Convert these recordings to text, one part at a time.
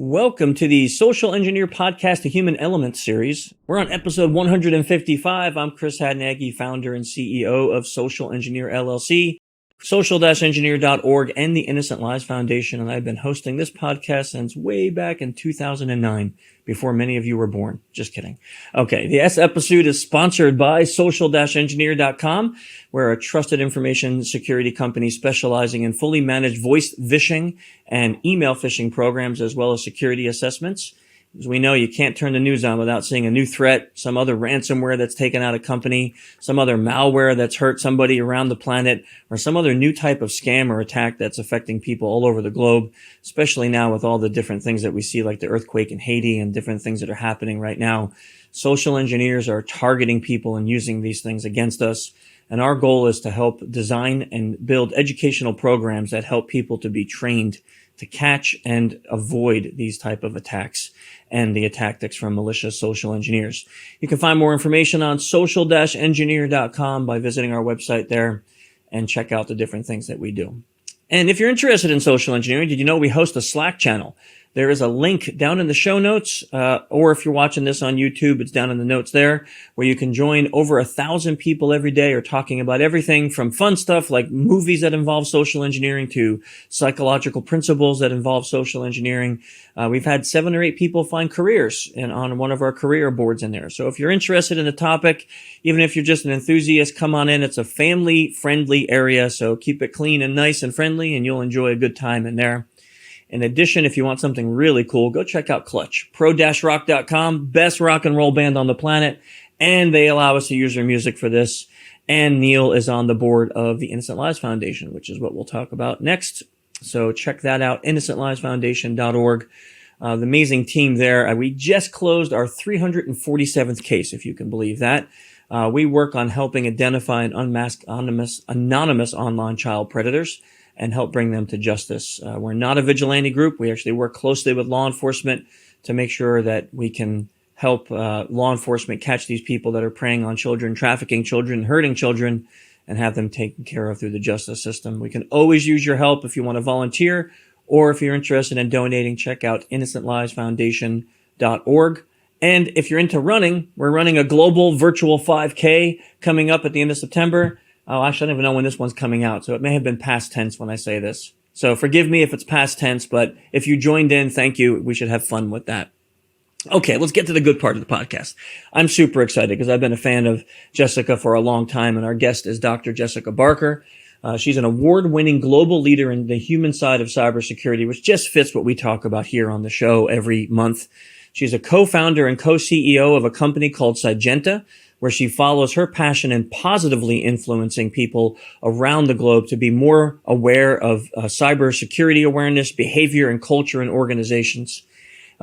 Welcome to the Social Engineer Podcast, the Human Element series. We're on episode 155. I'm Chris Hadnagy, founder and CEO of Social Engineer LLC, social-engineer.org, and the Innocent Lives Foundation. And I've been hosting this podcast since way back in 2009, before many of you were born. Just kidding. Okay, this episode is sponsored by social-engineer.com. We're a trusted information security company specializing in fully managed voice phishing and email phishing programs, as well as security assessments. As we know, you can't turn the news on without seeing a new threat, some other ransomware that's taken out a company, some other malware that's hurt somebody around the planet, or some other new type of scam or attack that's affecting people all over the globe, especially now with all the different things that we see, like the earthquake in Haiti and different things that are happening right now. Social engineers are targeting people and using these things against us. And our goal is to help design and build educational programs that help people to be trained to catch and avoid these type of attacks and the tactics from malicious social engineers. You can find more information on social-engineer.com by visiting our website there and check out the different things that we do. And if you're interested in social engineering, did you know we host a Slack channel? There is a link down in the show notes, or if you're watching this on YouTube, it's down in the notes there, where you can join over 1,000 people every day are talking about everything from fun stuff like movies that involve social engineering to psychological principles that involve social engineering. We've had 7 or 8 people find careers on one of our career boards in there. So if you're interested in the topic, even if you're just an enthusiast, come on in. It's a family-friendly area, so keep it clean and nice and friendly, and you'll enjoy a good time in there. In addition, if you want something really cool, go check out Clutch, pro-rock.com, best rock and roll band on the planet, and they allow us to use their music for this. And Neil is on the board of the Innocent Lives Foundation, which is what we'll talk about next. So check that out, innocentlivesfoundation.org. The amazing team there. We just closed our 347th case, if you can believe that. We work on helping identify and unmask anonymous online child predators and help bring them to justice. We're not a vigilante group. We actually work closely with law enforcement to make sure that we can help law enforcement catch these people that are preying on children, trafficking children, hurting children, and have them taken care of through the justice system. We can always use your help if you want to volunteer, or if you're interested in donating, check out innocentlivesfoundation.org. And if you're into running, we're running a global virtual 5K coming up at the end of September. Oh, actually, I don't even know when this one's coming out, so it may have been past tense when I say this. So forgive me if it's past tense, but if you joined in, thank you. We should have fun with that. Okay, let's get to the good part of the podcast. I'm super excited because I've been a fan of Jessica for a long time, and our guest is Dr. Jessica Barker. She's an award-winning global leader in the human side of cybersecurity, which just fits what we talk about here on the show every month. She's a co-founder and co-CEO of a company called Cygenta, where she follows her passion in positively influencing people around the globe to be more aware of cybersecurity awareness, behavior, and culture in organizations.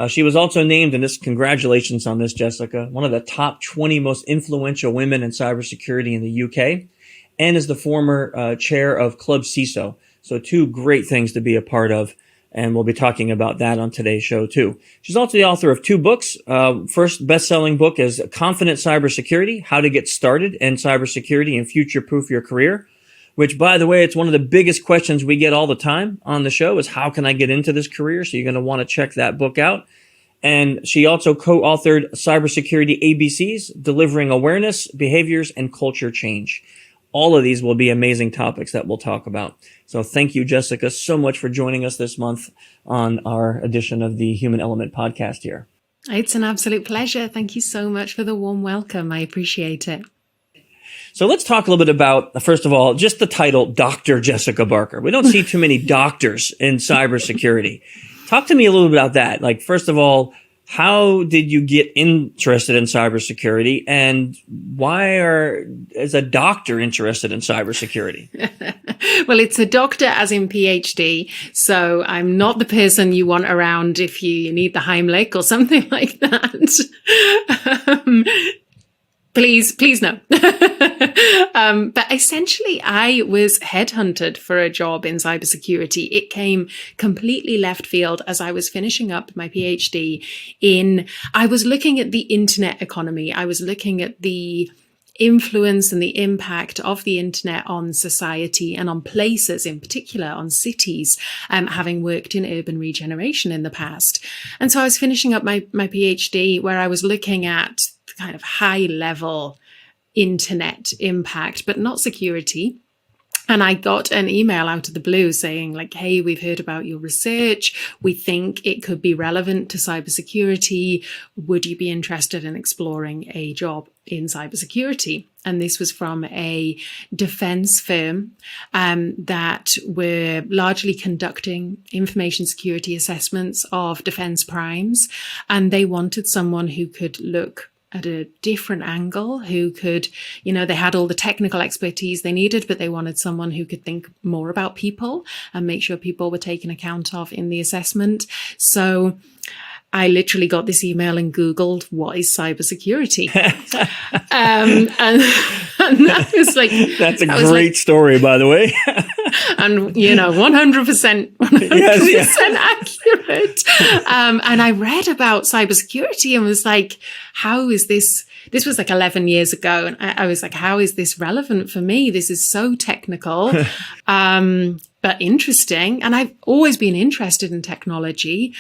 She was also named, and congratulations on this, Jessica, one of the top 20 most influential women in cybersecurity in the UK, and is the former chair of ClubCISO. So 2 great things to be a part of. And we'll be talking about that on today's show, too. She's also the author of 2 books. First best-selling book is Confident Cybersecurity, How to Get Started in Cybersecurity and Future-Proof Your Career, which, by the way, it's one of the biggest questions we get all the time on the show is, how can I get into this career? So you're going to want to check that book out. And she also co-authored Cybersecurity ABCs, Delivering Awareness, Behaviors, and Culture Change. All of these will be amazing topics that we'll talk about. So thank you, Jessica, so much for joining us this month on our edition of the Human Element podcast here. It's an absolute pleasure. Thank you so much for the warm welcome. I appreciate it. So let's talk a little bit about, first of all, just the title, Dr. Jessica Barker. We don't see too many doctors in cybersecurity. Talk to me a little bit about that. Like, first of all, how did you get interested in cybersecurity, and why is a doctor interested in cybersecurity? Well, it's a doctor as in PhD. So I'm not the person you want around if you need the Heimlich or something like that. Please no. But essentially, I was headhunted for a job in cybersecurity. It came completely left field as I was finishing up my PhD I was looking at the internet economy. I was looking at the influence and the impact of the internet on society and on places, in particular on cities, having worked in urban regeneration in the past. And so I was finishing up my PhD, where I was looking at kind of high level internet impact, but not security. And I got an email out of the blue saying, like, hey, we've heard about your research. We think it could be relevant to cybersecurity. Would you be interested in exploring a job in cybersecurity? And this was from a defense firm that were largely conducting information security assessments of defense primes. And they wanted someone who could look at a different angle, who could, they had all the technical expertise they needed, but they wanted someone who could think more about people and make sure people were taken account of in the assessment. So I literally got this email and Googled, what is cybersecurity? and that was like... That's a great story, by the way. And, 100% accurate. And I read about cybersecurity and was like, how is this? This was like 11 years ago. And I was like, how is this relevant for me? This is so technical. But interesting. And I've always been interested in technology.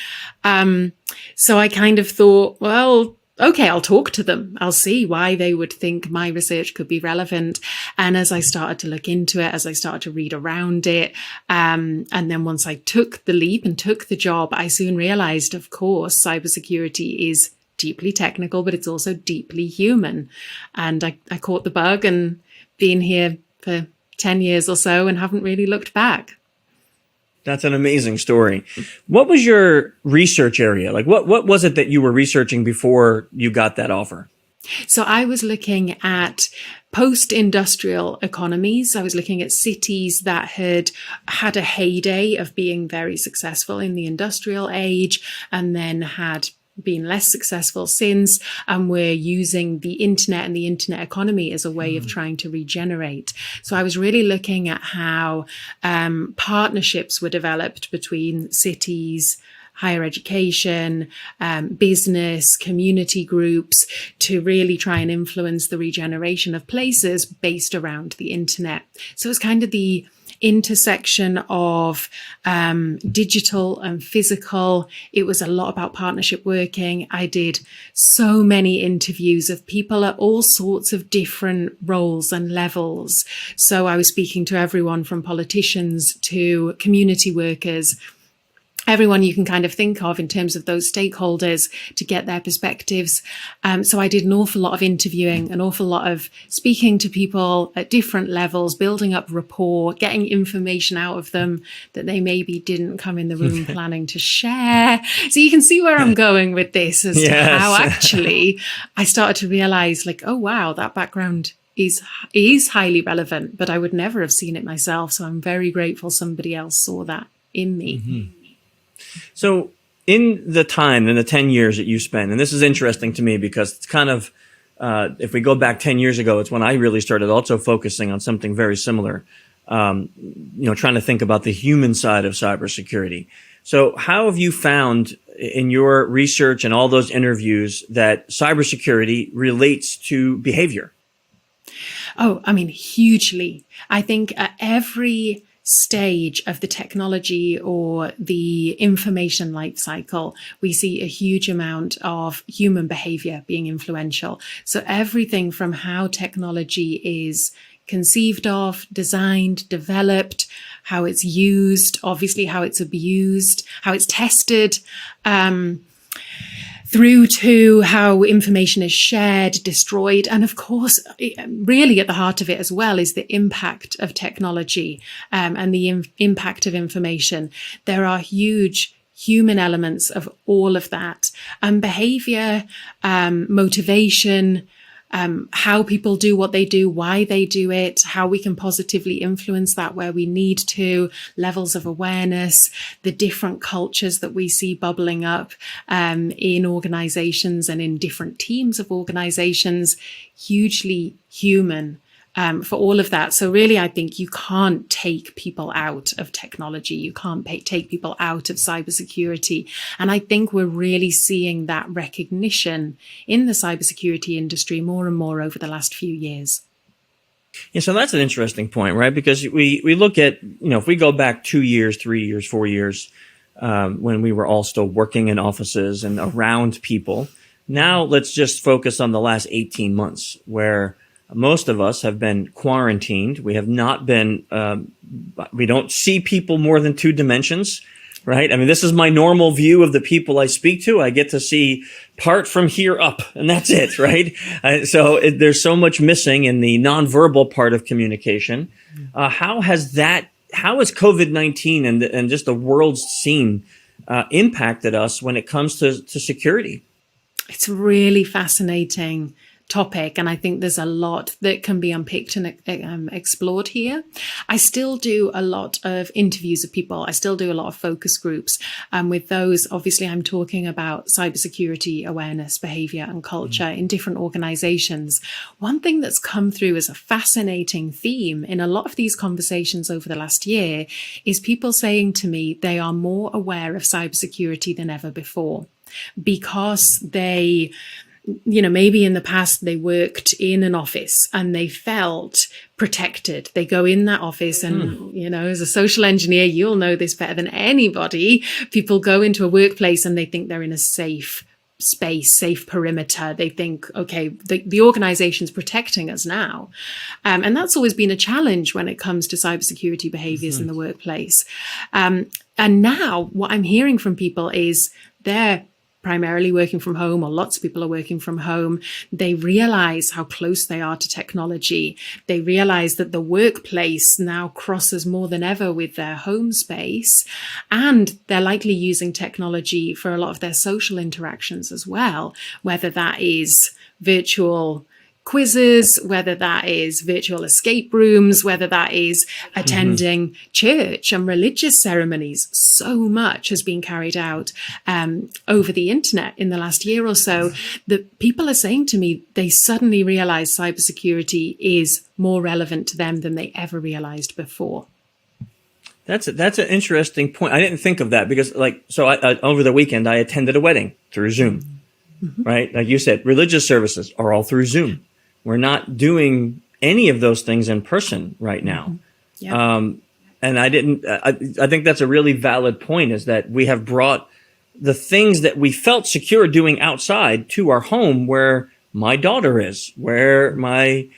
So I kind of thought, well, okay, I'll talk to them. I'll see why they would think my research could be relevant. And as I started to look into it, as I started to read around it, and then once I took the leap and took the job, I soon realized, of course, cybersecurity is deeply technical, but it's also deeply human. And I caught the bug and been here for 10 years or so and haven't really looked back. That's an amazing story. What was your research area? Like, what was it that you were researching before you got that offer? So I was looking at post-industrial economies. I was looking at cities that had had a heyday of being very successful in the industrial age and then had been less successful since, and we're using the internet and the internet economy as a way of trying to regenerate. So I was really looking at how partnerships were developed between cities, higher education, business, community groups to really try and influence the regeneration of places based around the internet. So it's kind of the intersection of digital and physical. It was a lot about partnership working. I did so many interviews of people at all sorts of different roles and levels. So I was speaking to everyone from politicians to community workers, everyone you can kind of think of in terms of those stakeholders to get their perspectives. So I did an awful lot of interviewing, an awful lot of speaking to people at different levels, building up rapport, getting information out of them that they maybe didn't come in the room planning to share. So you can see where I'm going with this as to how actually I started to realize, like, oh, wow, that background is highly relevant, but I would never have seen it myself. So I'm very grateful somebody else saw that in me. Mm-hmm. So in the 10 years that you spent, and this is interesting to me because it's kind of, if we go back 10 years ago, it's when I really started also focusing on something very similar, trying to think about the human side of cybersecurity. So how have you found in your research and all those interviews that cybersecurity relates to behavior? Oh, I mean, hugely. I think at every stage of the technology or the information life cycle, we see a huge amount of human behavior being influential. So everything from how technology is conceived of, designed, developed, how it's used, obviously how it's abused, how it's tested, through to how information is shared, destroyed. And of course, really at the heart of it as well is the impact of technology and the impact of information. There are huge human elements of all of that. Behavior, motivation, how people do what they do, why they do it, how we can positively influence that where we need to, levels of awareness, the different cultures that we see bubbling up in organizations and in different teams of organizations, hugely human. for all of that. So really, I think you can't take people out of technology. You can't take people out of cybersecurity. And I think we're really seeing that recognition in the cybersecurity industry more and more over the last few years. Yeah, so that's an interesting point, right? Because we look at, if we go back 2 years, 3 years, 4 years, when we were all still working in offices and around people. Now let's just focus on the last 18 months where most of us have been quarantined. We have not been, we don't see people more than 2 dimensions, right? I mean, this is my normal view of the people I speak to. I get to see part from here up, and that's it, right? There's so much missing in the nonverbal part of communication. How has COVID-19 and just the world's scene impacted us when it comes to security? It's really fascinating topic, and I think there's a lot that can be unpicked and explored here. I still do a lot of interviews of people. I still do a lot of focus groups. And with those, obviously, I'm talking about cybersecurity awareness, behavior, and culture in different organizations. One thing that's come through as a fascinating theme in a lot of these conversations over the last year is people saying to me they are more aware of cybersecurity than ever before because they, maybe in the past they worked in an office and they felt protected. They go in that office and, as a social engineer, you'll know this better than anybody. People go into a workplace and they think they're in a safe space, safe perimeter. They think, okay, the organization's protecting us now. And that's always been a challenge when it comes to cybersecurity behaviors in the workplace. And now what I'm hearing from people is they're primarily working from home, or lots of people are working from home. They realize how close they are to technology. They realize that the workplace now crosses more than ever with their home space, and they're likely using technology for a lot of their social interactions as well, whether that is virtual quizzes, whether that is virtual escape rooms, whether that is attending church and religious ceremonies. So much has been carried out over the internet in the last year or so that people are saying to me they suddenly realize cybersecurity is more relevant to them than they ever realized before. That's an interesting point. I didn't think of that because over the weekend I attended a wedding through Zoom, right? Like you said, religious services are all through Zoom. We're not doing any of those things in person right now. And I think that's a really valid point, is that we have brought the things that we felt secure doing outside to our home, where my daughter is, where my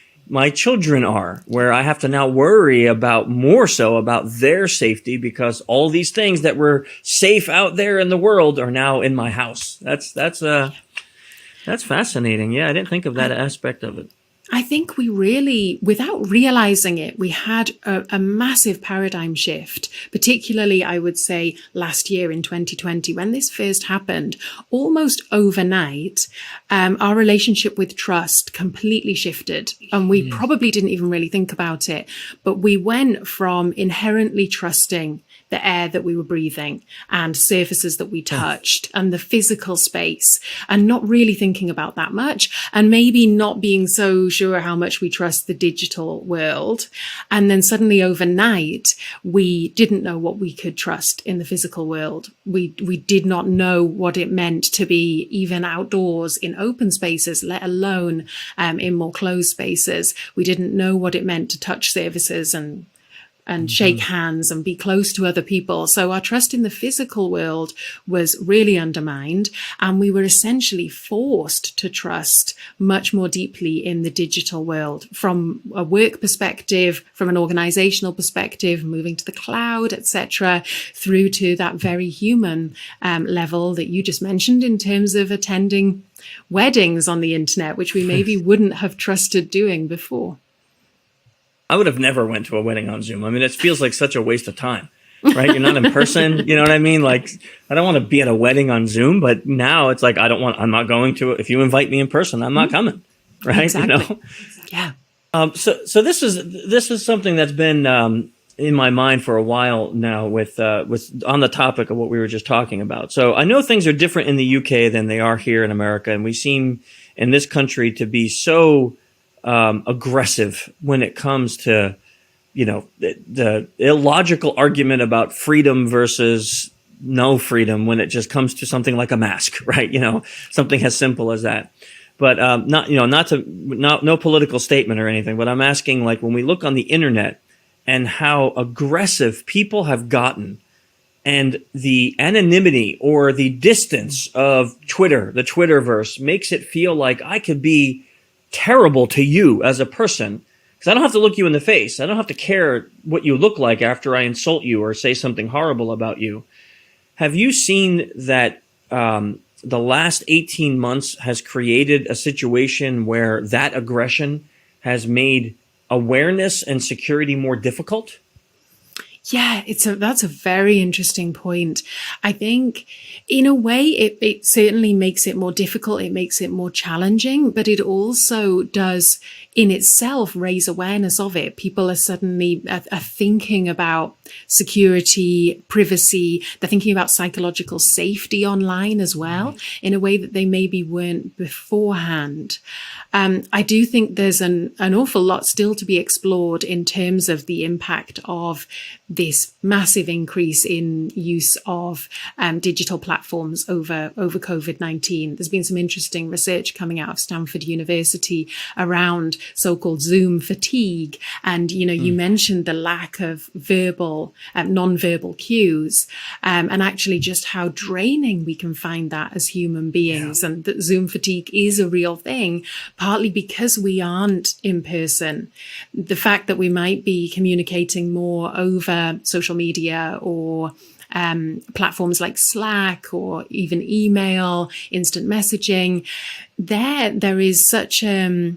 children are, where I have to now worry more so about their safety, because all these things that were safe out there in the world are now in my house. That's fascinating. Yeah, I didn't think of that aspect of it. I think we really, without realizing it, we had a massive paradigm shift, particularly, I would say, last year in 2020, when this first happened. Almost overnight, our relationship with trust completely shifted, and we probably didn't even really think about it. But we went from inherently trusting the air that we were breathing and surfaces that we touched and the physical space, and not really thinking about that much, and maybe not being so sure how much we trust the digital world. And then suddenly overnight, we didn't know what we could trust in the physical world. We did not know what it meant to be even outdoors in open spaces, let alone in more closed spaces. We didn't know what it meant to touch surfaces and shake hands and be close to other people. So our trust in the physical world was really undermined, and we were essentially forced to trust much more deeply in the digital world, from a work perspective, from an organizational perspective, moving to the cloud, etc., through to that very human level that you just mentioned in terms of attending weddings on the internet, which we maybe wouldn't have trusted doing before. I would have never went to a wedding on Zoom. I mean, it feels like such a waste of time, right? You're not in person. You know what I mean? Like, I don't want to be at a wedding on Zoom, but now it's like, I'm not going to, if you invite me in person, I'm not coming, right? Exactly. Yeah. So this is something that's been in my mind for a while now, with on the topic of what we were just talking about. So I know things are different in the UK than they are here in America, and we seem in this country to be so aggressive when it comes to, the illogical argument about freedom versus no freedom when it just comes to something like a mask, right? Something as simple as that. But no political statement or anything, but I'm asking, like, when we look on the internet and how aggressive people have gotten, and the anonymity or the distance of Twitter, the Twitterverse, makes it feel like I could be terrible to you as a person, because I don't have to look you in the face. I don't have to care what you look like after I insult you or say something horrible about you. Have you seen that the last 18 months has created a situation where that aggression has made awareness and security more difficult? Yeah, that's a very interesting point. I think in a way it certainly makes it more difficult. It makes it more challenging, but it also does in itself raise awareness of it. People are suddenly are thinking about security, privacy. They're thinking about psychological safety online as well in a way that they maybe weren't beforehand. I do think there's an awful lot still to be explored in terms of the impact of this massive increase in use of digital platforms over COVID-19. There's been some interesting research coming out of Stanford University around so-called Zoom fatigue. And, you mentioned the lack of verbal, non-verbal cues, and actually just how draining we can find that as human beings. Yeah. And that Zoom fatigue is a real thing, partly because we aren't in person. The fact that we might be communicating more over social media or platforms like Slack or even email, instant messaging, there is such a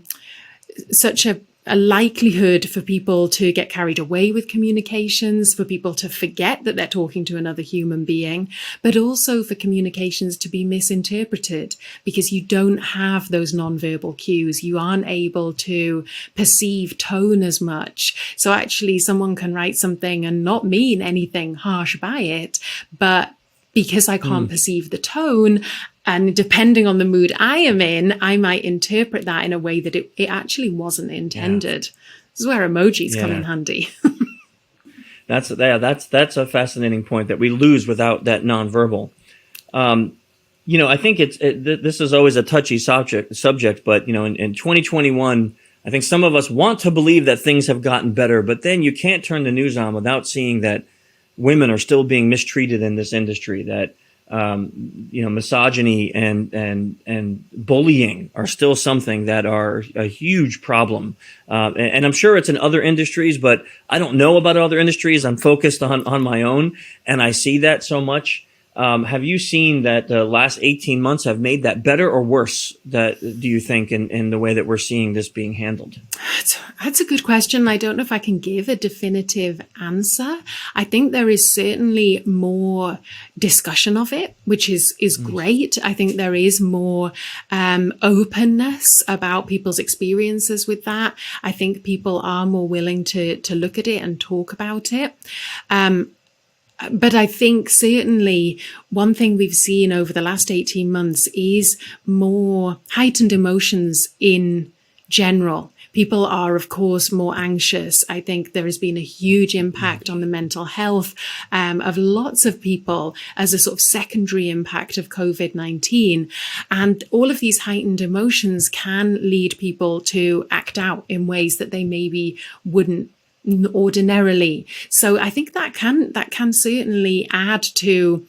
likelihood for people to get carried away with communications, for people to forget that they're talking to another human being, but also for communications to be misinterpreted because you don't have those nonverbal cues. You aren't able to perceive tone as much. So actually someone can write something and not mean anything harsh by it, but because I can't perceive the tone, and depending on the mood I am in, I might interpret that in a way that it actually wasn't intended. Yeah. This is where emojis come in handy. That's a fascinating point that we lose without that nonverbal. I think this is always a touchy subject, but in 2021, I think some of us want to believe that things have gotten better, but then you can't turn the news on without seeing that women are still being mistreated in this industry, that misogyny and bullying are still something that are a huge problem. And I'm sure it's in other industries, but I don't know about other industries. I'm focused on my own, and I see that so much. Have you seen that the last 18 months have made that better or worse, do you think, in the way that we're seeing this being handled? That's a good question. I don't know if I can give a definitive answer. I think there is certainly more discussion of it, which is great. I think there is more openness about people's experiences with that. I think people are more willing to look at it and talk about it. But I think certainly one thing we've seen over the last 18 months is more heightened emotions in general. People are, of course, more anxious. I think there has been a huge impact on the mental health of lots of people as a sort of secondary impact of COVID-19. And all of these heightened emotions can lead people to act out in ways that they maybe wouldn't ordinarily. So I think that can certainly add to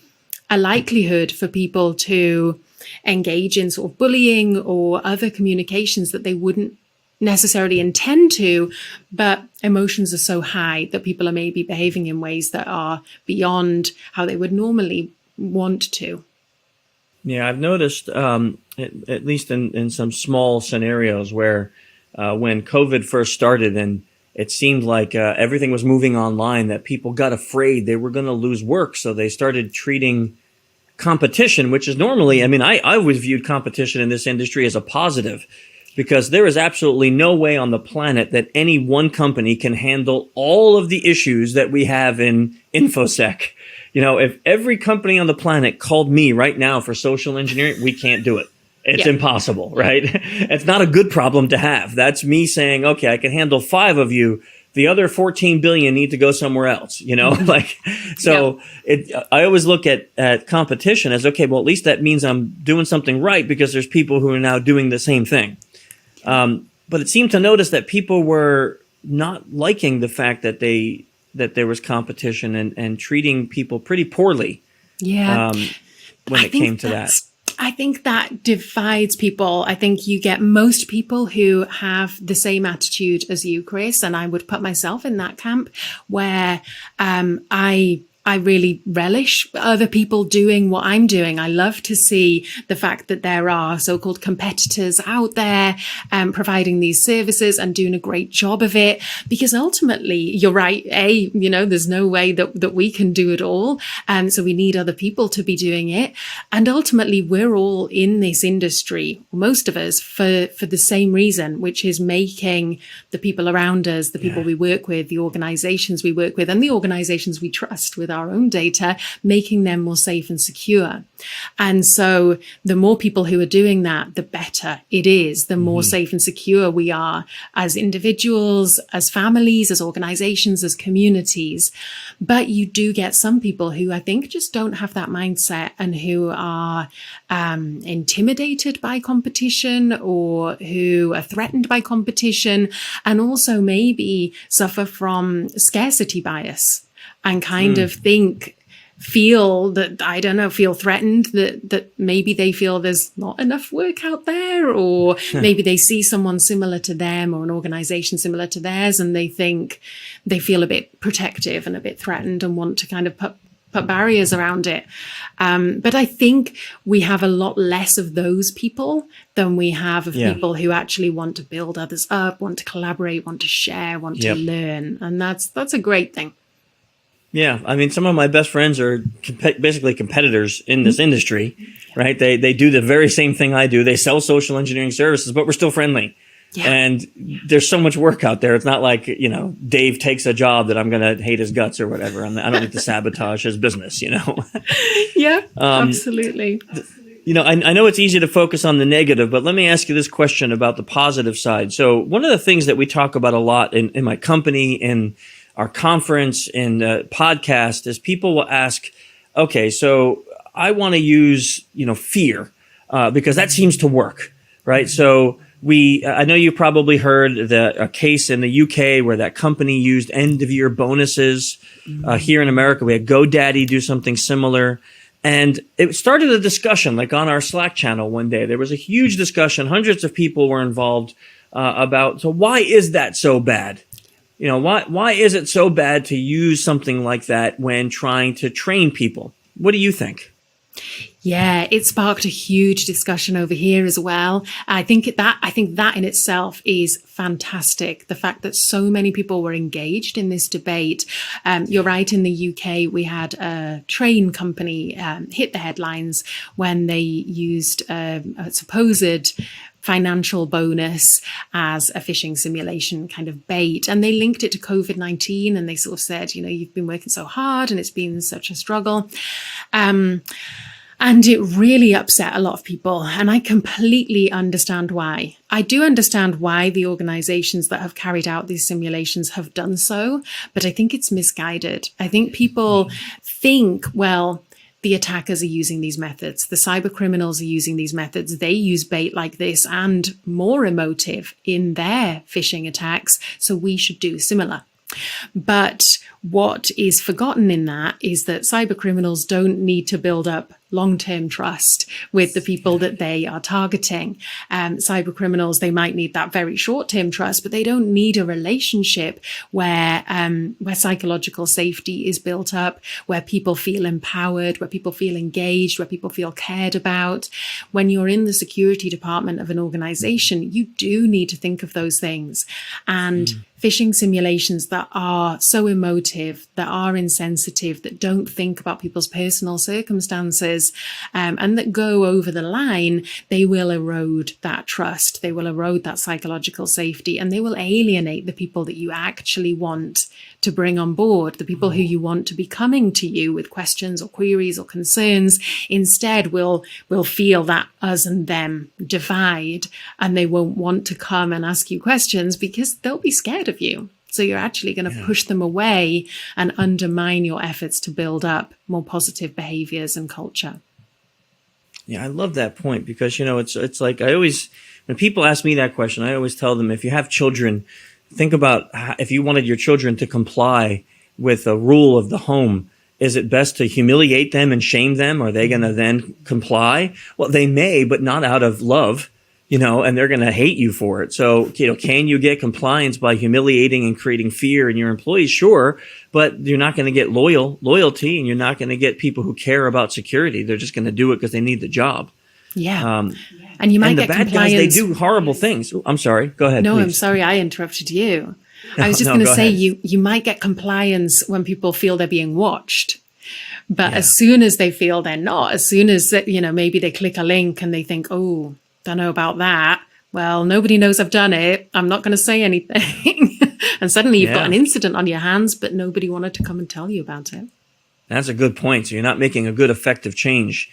a likelihood for people to engage in sort of bullying or other communications that they wouldn't necessarily intend to, but emotions are so high that people are maybe behaving in ways that are beyond how they would normally want to. Yeah, I've noticed, at least in some small scenarios where when COVID first started and it seemed like everything was moving online, that people got afraid they were going to lose work. So they started treating competition, which is normally, I always viewed competition in this industry as a positive, because there is absolutely no way on the planet that any one company can handle all of the issues that we have in InfoSec. If every company on the planet called me right now for social engineering, we can't do it. It's impossible, right? It's not a good problem to have. That's me saying, okay, I can handle 5 of you. The other 14 billion need to go somewhere else, like, so I always look at competition as, okay, well, at least that means I'm doing something right because there's people who are now doing the same thing. But it seemed to notice that people were not liking the fact that there was competition and treating people pretty poorly. When it came to that. I think that divides people. I think you get most people who have the same attitude as you, Chris, and I would put myself in that camp where I really relish other people doing what I'm doing. I love to see the fact that there are so-called competitors out there providing these services and doing a great job of it. Because ultimately, you're right, there's no way that we can do it all. So we need other people to be doing it. And ultimately, we're all in this industry, most of us, for the same reason, which is making the people around us, the people we work with, the organizations we work with, and the organizations we trust with our own data, making them more safe and secure. And so the more people who are doing that, the better it is, the more safe and secure we are as individuals, as families, as organizations, as communities. But you do get some people who I think just don't have that mindset and who are intimidated by competition or who are threatened by competition, and also maybe suffer from scarcity bias. And kind of feel threatened that maybe they feel there's not enough work out there, or maybe they see someone similar to them or an organization similar to theirs, and they feel a bit protective and a bit threatened and want to kind of put barriers around it. But I think we have a lot less of those people than we have of people who actually want to build others up, want to collaborate, want to share, want to learn. And that's a great thing. Yeah, I mean, some of my best friends are basically competitors in this industry, right? They do the very same thing I do. They sell social engineering services, but we're still friendly. Yeah. And there's so much work out there. It's not like, Dave takes a job that I'm going to hate his guts or whatever. I don't need to sabotage his business, Yeah, absolutely. I know it's easy to focus on the negative, but let me ask you this question about the positive side. So one of the things that we talk about a lot in my company, in our conference, in podcast, is people will ask, okay, so I want to use, fear, because that seems to work, right? So I know you probably heard a case in the UK where that company used end of year bonuses. Here in America, we had GoDaddy do something similar. And it started a discussion, like on our Slack channel one day. There was a huge discussion. Hundreds of people were involved about, so why is that so bad? Why is it so bad to use something like that when trying to train people? What do you think? Yeah, it sparked a huge discussion over here as well. I think that in itself is fantastic. The fact that so many people were engaged in this debate. You're right. In the UK, we had a train company hit the headlines when they used a supposed financial bonus as a phishing simulation kind of bait. And they linked it to COVID-19, and they sort of said, you've been working so hard and it's been such a struggle. And it really upset a lot of people. And I completely understand why. I do understand why the organizations that have carried out these simulations have done so, but I think it's misguided. I think people think, well, the attackers are using these methods. The cyber criminals are using these methods. They use bait like this and more emotive in their phishing attacks. So we should do similar. But what is forgotten in that is that cyber criminals don't need to build up long-term trust with the people that they are targeting. Cyber criminals, they might need that very short-term trust, but they don't need a relationship where psychological safety is built up, where people feel empowered, where people feel engaged, where people feel cared about. When you're in the security department of an organization, you do need to think of those things. And phishing simulations that are so emotive, that are insensitive, that don't think about people's personal circumstances, behaviors and that go over the line, they will erode that trust. They will erode that psychological safety, and they will alienate the people that you actually want to bring on board, the people who you want to be coming to you with questions or queries or concerns. Instead, will feel that us and them divide, and they won't want to come and ask you questions because they'll be scared of you. So you're actually going to push them away and undermine your efforts to build up more positive behaviors and culture. Yeah, I love that point because, it's like when people ask me that question, I always tell them, if you have children, think about if you wanted your children to comply with a rule of the home, is it best to humiliate them and shame them? Are they going to then comply? Well, they may, but not out of love, and they're going to hate you for it. So, can you get compliance by humiliating and creating fear in your employees? Sure, but you're not going to get loyalty, and you're not going to get people who care about security. They're just going to do it because they need the job. Yeah. And you might get bad compliance. Guys, they do horrible things. I'm sorry. Go ahead. No, please. I'm sorry. I interrupted you. I was just going to say you might get compliance when people feel they're being watched. But as soon as they feel they're not, as soon as, maybe they click a link and they think, oh, don't know about that. Well, nobody knows I've done it. I'm not going to say anything. And suddenly you've got an incident on your hands, but nobody wanted to come and tell you about it. That's a good point. So you're not making a good, effective change.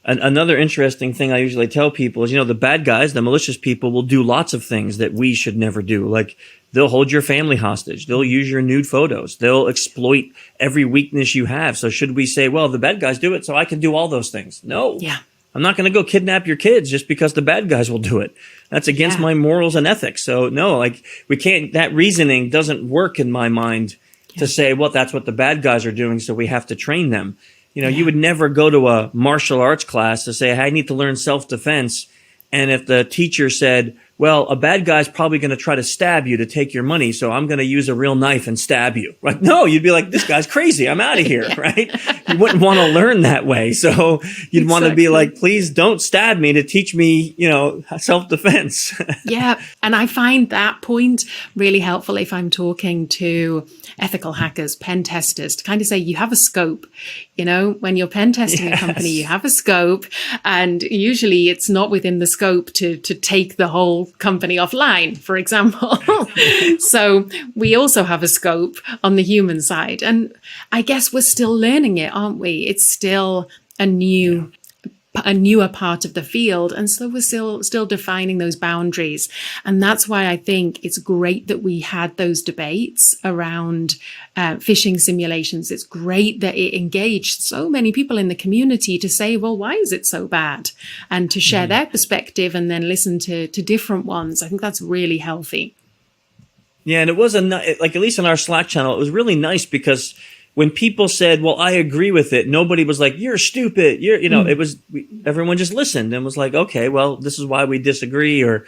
Another interesting thing I usually tell people is, the bad guys, the malicious people, will do lots of things that we should never do. Like they'll hold your family hostage. They'll use your nude photos. They'll exploit every weakness you have. So should we say, well, the bad guys do it, so I can do all those things? No. Yeah. I'm not going to go kidnap your kids just because the bad guys will do it. That's against my morals and ethics. So no, we can't, that reasoning doesn't work in my mind to say, well, that's what the bad guys are doing, so we have to train them. You would never go to a martial arts class to say, hey, I need to learn self-defense. And if the teacher said, well, a bad guy's probably going to try to stab you to take your money, so I'm going to use a real knife and stab you. Right? No, you'd be like, this guy's crazy. I'm out of here, right? You wouldn't want to learn that way. So you'd want to be like, please don't stab me to teach me, self-defense. Yeah. And I find that point really helpful if I'm talking to ethical hackers, pen testers, to kind of say, you have a scope. When you're pen testing a company, you have a scope, and usually it's not within the scope to take the whole company offline, for example. So we also have a scope on the human side. And I guess we're still learning it, aren't we? It's still a newer part of the field. And so we're still defining those boundaries. And that's why I think it's great that we had those debates around phishing simulations. It's great that it engaged so many people in the community to say, well, why is it so bad? And to share their perspective and then listen to different ones. I think that's really healthy. Yeah. And it was at least in our Slack channel, it was really nice because when people said, well, I agree with it, nobody was like, you're stupid. It was, everyone just listened and was like, okay, well, this is why we disagree. And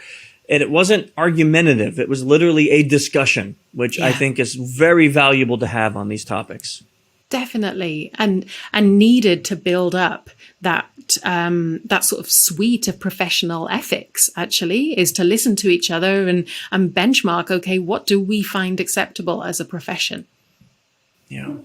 it wasn't argumentative. It was literally a discussion, which I think is very valuable to have on these topics. Definitely. And needed to build up that sort of suite of professional ethics, actually, is to listen to each other and benchmark, okay, what do we find acceptable as a profession? Yeah.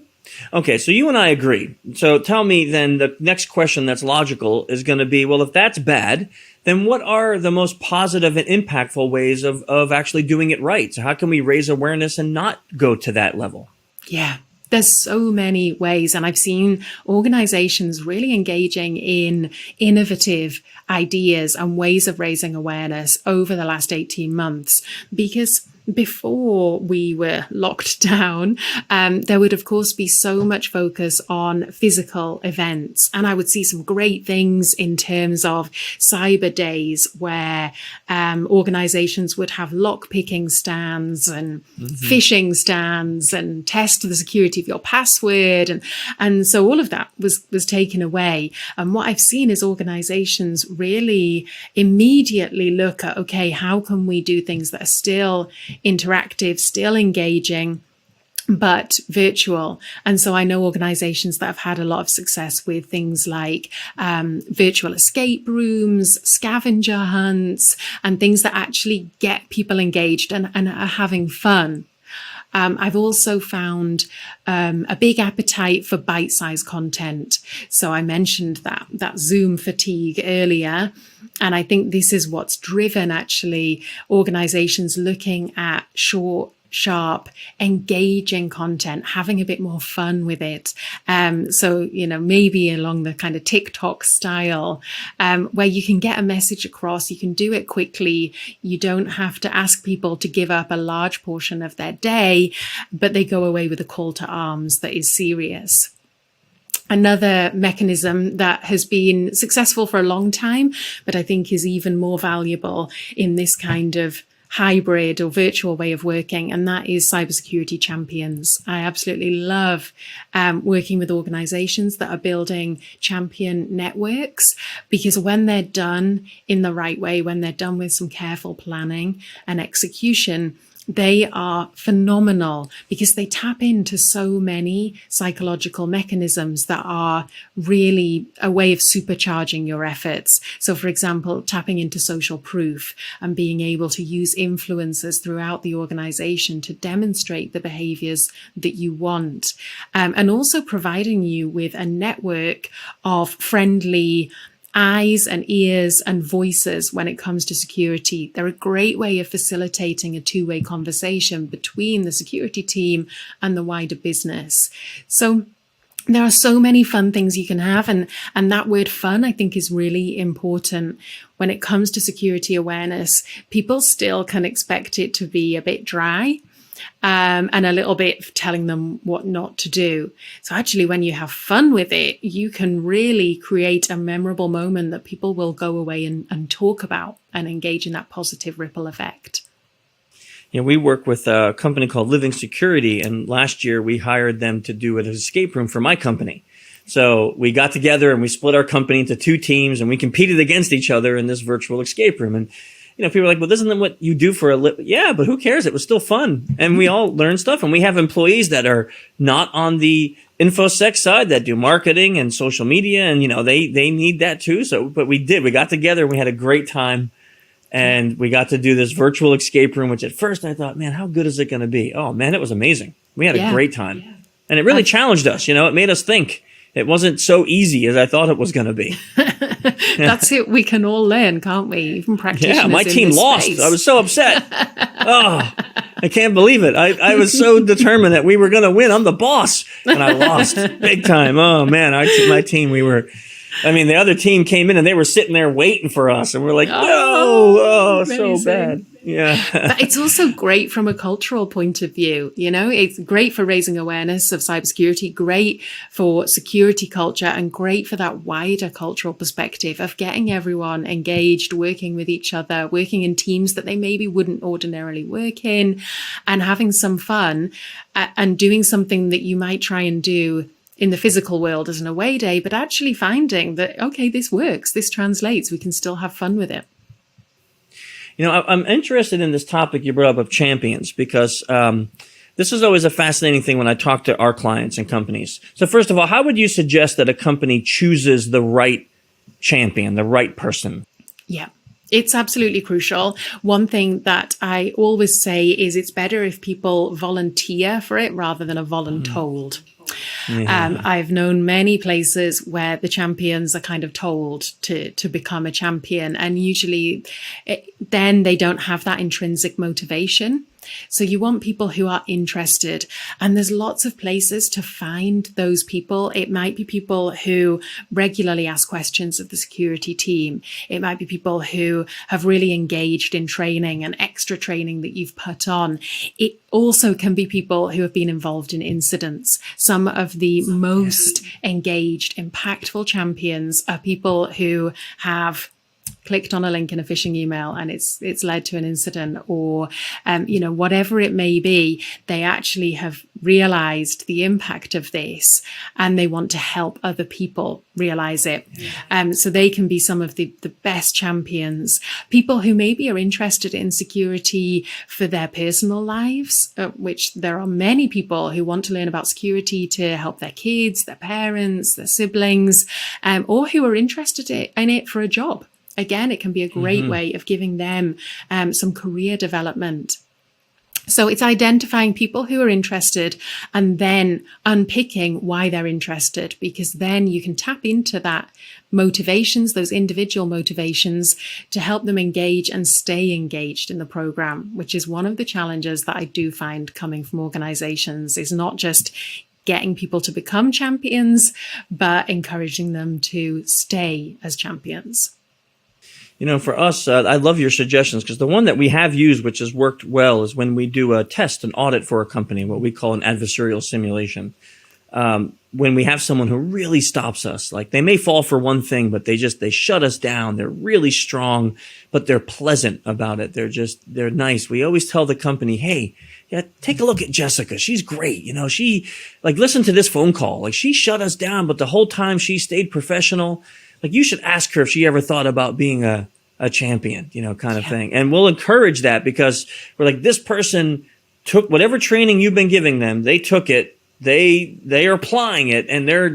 Okay, so you and I agree. So tell me then, the next question that's logical is going to be, well, if that's bad, then what are the most positive and impactful ways of actually doing it right? So how can we raise awareness and not go to that level? Yeah, there's so many ways. And I've seen organizations really engaging in innovative ideas and ways of raising awareness over the last 18 months, because before we were locked down, there would, of course, be so much focus on physical events. And I would see some great things in terms of cyber days where organizations would have lock-picking stands and phishing stands and test the security of your password. And so all of that was taken away. And what I've seen is organizations really immediately look at, okay, how can we do things that are still interactive, still engaging, but virtual. And so I know organizations that have had a lot of success with things like virtual escape rooms, scavenger hunts, and things that actually get people engaged and are having fun. I've also found a big appetite for bite-sized content. So I mentioned that Zoom fatigue earlier. And I think this is what's driven actually organizations looking at short, sharp, engaging content, having a bit more fun with it. So, maybe along the kind of TikTok style, where you can get a message across, you can do it quickly. You don't have to ask people to give up a large portion of their day, but they go away with a call to arms that is serious. Another mechanism that has been successful for a long time, but I think is even more valuable in this kind of hybrid or virtual way of working, and that is cybersecurity champions. I absolutely love working with organizations that are building champion networks, because when they're done in the right way, when they're done with some careful planning and execution, they are phenomenal because they tap into so many psychological mechanisms that are really a way of supercharging your efforts. So, for example, tapping into social proof and being able to use influencers throughout the organization to demonstrate the behaviors that you want. And also providing you with a network of friendly eyes and ears and voices when it comes to security. They're a great way of facilitating a two-way conversation between the security team and the wider business. So there are so many fun things you can have. And that word fun, I think, is really important. When it comes to security awareness, people still can expect it to be a bit dry. And a little bit telling them what not to do. So actually, when you have fun with it, you can really create a memorable moment that people will go away and talk about and engage in that positive ripple effect. We work with a company called Living Security, and last year we hired them to do an escape room for my company. So we got together and we split our company into two teams, and we competed against each other in this virtual escape room. And people are like, well, isn't that what you do for a living? Yeah, but who cares? It was still fun. And we all learn stuff. And we have employees that are not on the InfoSec side that do marketing and social media. And, they need that too. So, but we got together and we had a great time. And we got to do this virtual escape room, which at first I thought, man, how good is it going to be? Oh, man, it was amazing. We had a great time. Yeah. And it really challenged us. It made us think. It wasn't so easy as I thought it was going to be. That's it. We can all learn, can't we? Even practitioners. Yeah, my team lost. Space. I was so upset. Oh, I can't believe it. I was so determined that we were going to win. I'm the boss. And I lost big time. Oh, man. My team, the other team came in and they were sitting there waiting for us. And we're like, no, so bad. Yeah. But it's also great from a cultural point of view. It's great for raising awareness of cybersecurity, great for security culture, and great for that wider cultural perspective of getting everyone engaged, working with each other, working in teams that they maybe wouldn't ordinarily work in, and having some fun and doing something that you might try and do in the physical world as an away day, but actually finding that, okay, this works, this translates, we can still have fun with it. I'm interested in this topic you brought up of champions because this is always a fascinating thing when I talk to our clients and companies. So first of all, how would you suggest that a company chooses the right champion, the right person? Yeah. It's absolutely crucial. One thing that I always say is it's better if people volunteer for it rather than a voluntold. Yeah. I've known many places where the champions are kind of told to become a champion, and usually then they don't have that intrinsic motivation. So you want people who are interested, and there's lots of places to find those people. It might be people who regularly ask questions of the security team. It might be people who have really engaged in training and extra training that you've put on. It also can be people who have been involved in incidents. Some of the most engaged, impactful champions are people who have clicked on a link in a phishing email and it's led to an incident, or whatever it may be, they actually have realized the impact of this and they want to help other people realize it. So they can be some of the best champions. People who maybe are interested in security for their personal lives, which there are many people who want to learn about security to help their kids, their parents, their siblings, or who are interested in it for a job. Again, it can be a great way of giving them some career development. So it's identifying people who are interested and then unpicking why they're interested, because then you can tap into that motivations, those individual motivations, to help them engage and stay engaged in the program, which is one of the challenges that I do find coming from organizations, is not just getting people to become champions, but encouraging them to stay as champions. For us, I love your suggestions, because the one that we have used, which has worked well, is when we do a test, an audit for a company, what we call an adversarial simulation. When we have someone who really stops us, like they may fall for one thing, but they shut us down. They're really strong, but they're pleasant about it. They're nice. We always tell the company, hey, yeah, take a look at Jessica. She's great. Listen to this phone call. Like, she shut us down, but the whole time she stayed professional. Like, you should ask her if she ever thought about being a champion, kind of thing. And we'll encourage that, because we're like, this person took whatever training you've been giving them. They took it. They are applying it, and they're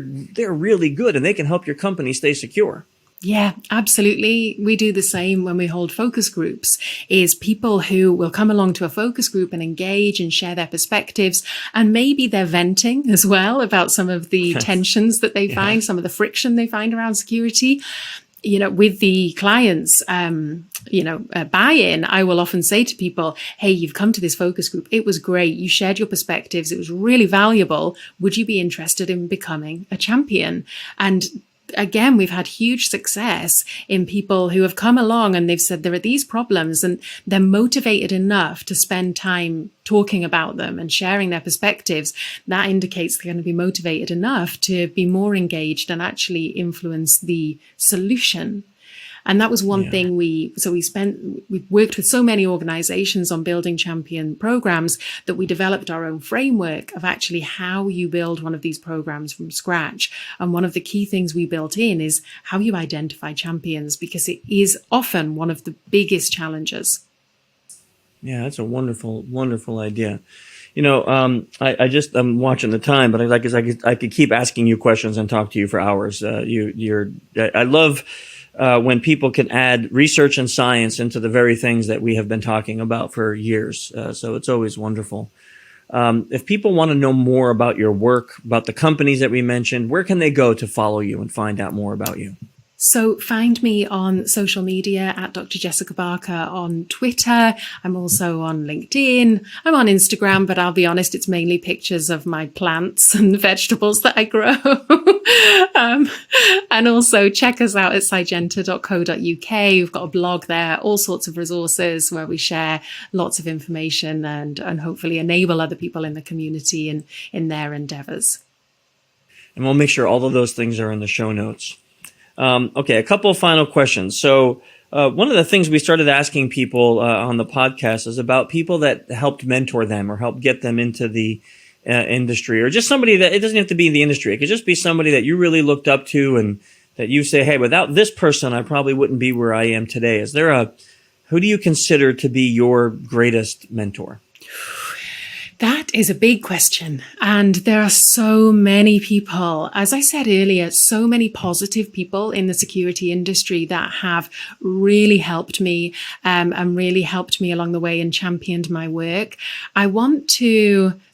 really good, and they can help your company stay secure. Yeah, absolutely. We do the same when we hold focus groups, is people who will come along to a focus group and engage and share their perspectives. And maybe they're venting as well about some of the tensions that they find, some of the friction they find around security. With the clients, buy-in, I will often say to people, hey, you've come to this focus group. It was great. You shared your perspectives. It was really valuable. Would you be interested in becoming a champion? And again, we've had huge success in people who have come along and they've said there are these problems, and they're motivated enough to spend time talking about them and sharing their perspectives. That indicates they're going to be motivated enough to be more engaged and actually influence the solution. And that was one thing we worked with so many organizations on building champion programs that we developed our own framework of actually how you build one of these programs from scratch. And one of the key things we built in is how you identify champions, because it is often one of the biggest challenges. Yeah, that's a wonderful, wonderful idea. I'm watching the time, but I could keep asking you questions and talk to you for hours. I love when people can add research and science into the very things that we have been talking about for years. So it's always wonderful. If people want to know more about your work, about the companies that we mentioned, where can they go to follow you and find out more about you? So find me on social media at Dr. Jessica Barker on Twitter. I'm also on LinkedIn. I'm on Instagram, but I'll be honest, it's mainly pictures of my plants and vegetables that I grow. And also check us out at cygenta.co.uk. We've got a blog there, all sorts of resources where we share lots of information and hopefully enable other people in the community in their endeavors. And we'll make sure all of those things are in the show notes. Okay, a couple of final questions. So one of the things we started asking people on the podcast is about people that helped mentor them or helped get them into the industry, or just somebody that, it doesn't have to be in the industry. It could just be somebody that you really looked up to and that you say, hey, without this person, I probably wouldn't be where I am today. Who do you consider to be your greatest mentor? That is a big question. And there are so many people, as I said earlier, so many positive people in the security industry that have really helped me and really helped me along the way and championed my work.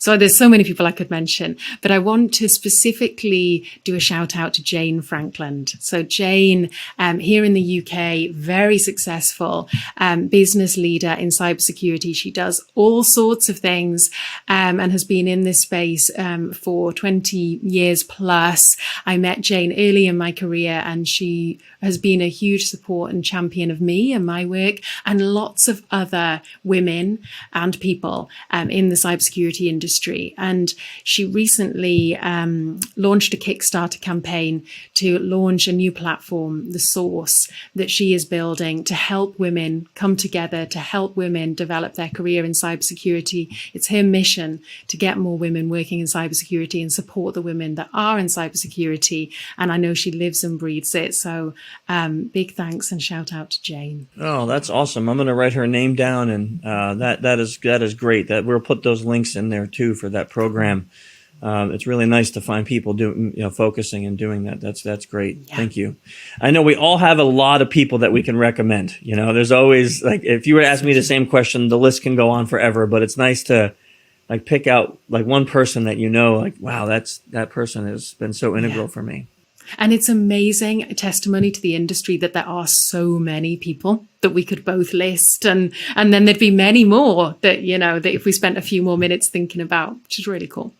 So there's so many people I could mention, but I want to specifically do a shout out to Jane Franklin. So Jane, here in the UK, very successful business leader in cybersecurity. She does all sorts of things. And has been in this space for 20 years plus. I met Jane early in my career, and she has been a huge support and champion of me and my work, and lots of other women and people in the cybersecurity industry. And she recently launched a Kickstarter campaign to launch a new platform, The Source, that she is building to help women come together, to help women develop their career in cybersecurity. It's her mission to get more women working in cybersecurity and support the women that are in cybersecurity. And I know she lives and breathes it. So big thanks and shout out to Jane. Oh, that's awesome. I'm going to write her name down, and that is great. That we'll put those links in there too for that program. it's really nice to find people focusing and doing that. That's great. Yeah. Thank you. I know we all have a lot of people that we can recommend. There's always, like, if you were to ask me the same question, the list can go on forever, but it's nice to like pick out like one person that like, wow, that person has been so integral for me. And it's amazing testimony to the industry that there are so many people that we could both list. And then there'd be many more that, that if we spent a few more minutes thinking about, which is really cool.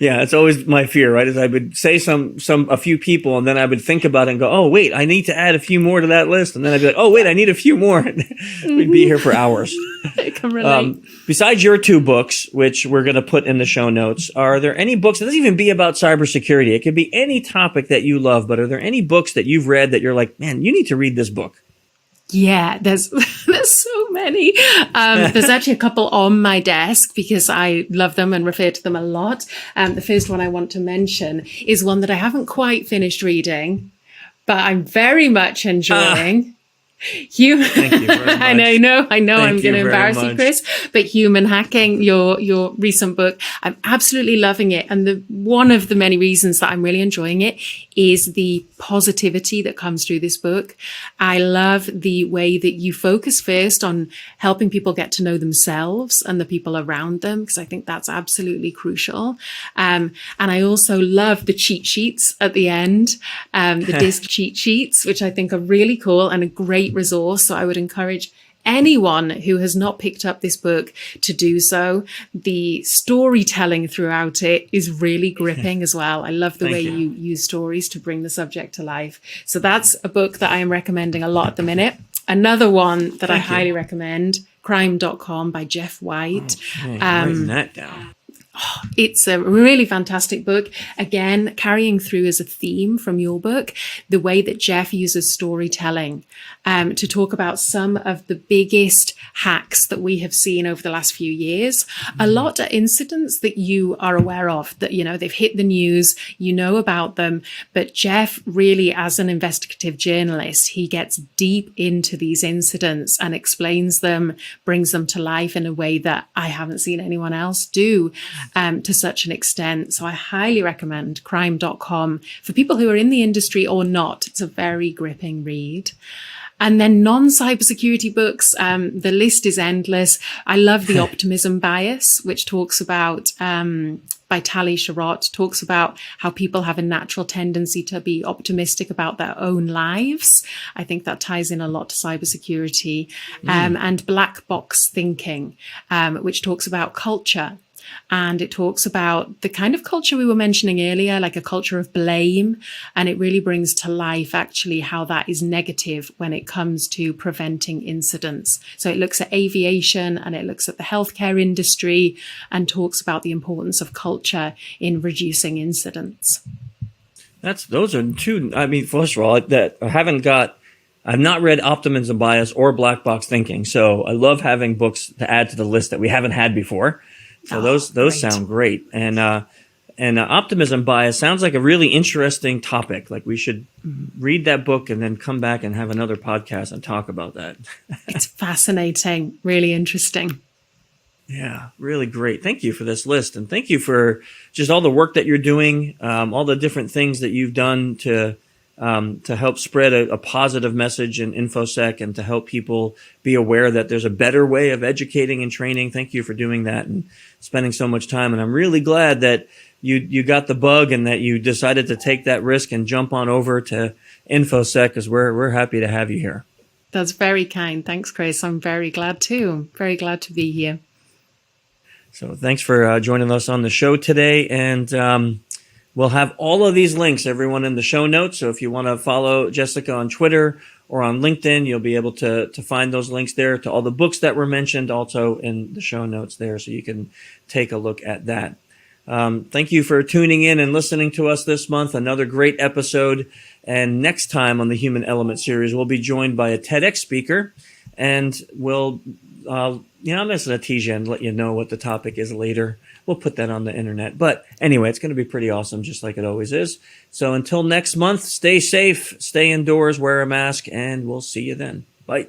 Yeah, it's always my fear, right? Is I would say a few people, and then I would think about it and go, oh, wait, I need to add a few more to that list. And then I'd be like, oh, wait, I need a few more. We'd be here for hours. I can relate. Besides your 2 books, which we're going to put in the show notes, are there any books? It doesn't even be about cybersecurity. It could be any topic that you love, but are there any books that you've read that you're like, man, you need to read this book? Yeah, there's so many. There's actually a couple on my desk because I love them and refer to them a lot. The first one I want to mention is one that I haven't quite finished reading, but I'm very much enjoying. Thank you very much. I know. I'm going to embarrass you, Chris. But Human Hacking, your recent book, I'm absolutely loving it. And one of the many reasons that I'm really enjoying it is the positivity that comes through this book. I love the way that you focus first on helping people get to know themselves and the people around them, because I think that's absolutely crucial. And I also love the cheat sheets at the end, the DISC cheat sheets, which I think are really cool and a great resource. So I would encourage anyone who has not picked up this book to do so. The storytelling throughout it is really gripping as well. I love the way you use stories to bring the subject to life. So that's a book that I am recommending a lot at the minute. Another one that I highly recommend, crime.com by Jeff White. Writing that down. It's a really fantastic book. Again, carrying through as a theme from your book, the way that Jeff uses storytelling to talk about some of the biggest hacks that we have seen over the last few years. A lot of incidents that you are aware of, that, they've hit the news, about them. But Jeff really, as an investigative journalist, he gets deep into these incidents and explains them, brings them to life in a way that I haven't seen anyone else do. To such an extent. So I highly recommend crime.com for people who are in the industry or not. It's a very gripping read. And then non-cybersecurity books, the list is endless. I love The Optimism Bias, which talks about, by Tali Sharot, talks about how people have a natural tendency to be optimistic about their own lives. I think that ties in a lot to cybersecurity. And Black Box Thinking, which talks about culture. And it talks about the kind of culture we were mentioning earlier, like a culture of blame. And it really brings to life actually how that is negative when it comes to preventing incidents. So it looks at aviation and it looks at the healthcare industry and talks about the importance of culture in reducing incidents. Those are 2. I mean, first of all, I've not read Optimism Bias or Black Box Thinking. So I love having books to add to the list that we haven't had before. So those sound great. And Optimism Bias sounds like a really interesting topic. Like we should read that book and then come back and have another podcast and talk about that. It's fascinating, really interesting. Yeah, really great. Thank you for this list. And thank you for just all the work that you're doing, all the different things that you've done to help spread a positive message in InfoSec and to help people be aware that there's a better way of educating and training. Thank you for doing that and spending so much time. And I'm really glad that you got the bug and that you decided to take that risk and jump on over to InfoSec, because we're happy to have you here. That's very kind. Thanks, Chris. I'm very glad too. Very glad to be here. So thanks for joining us on the show today. And we'll have all of these links, everyone, in the show notes. So if you want to follow Jessica on Twitter or on LinkedIn, you'll be able to find those links there to all the books that were mentioned, also in the show notes there, so you can take a look at that. Thank you for tuning in and listening to us this month. Another great episode. And next time on the Human Element series, we'll be joined by a TEDx speaker, and we'll I'm just going to tease you and let you know what the topic is later. We'll put that on the internet. But anyway, it's going to be pretty awesome, just like it always is. So until next month, stay safe, stay indoors, wear a mask, and we'll see you then. Bye.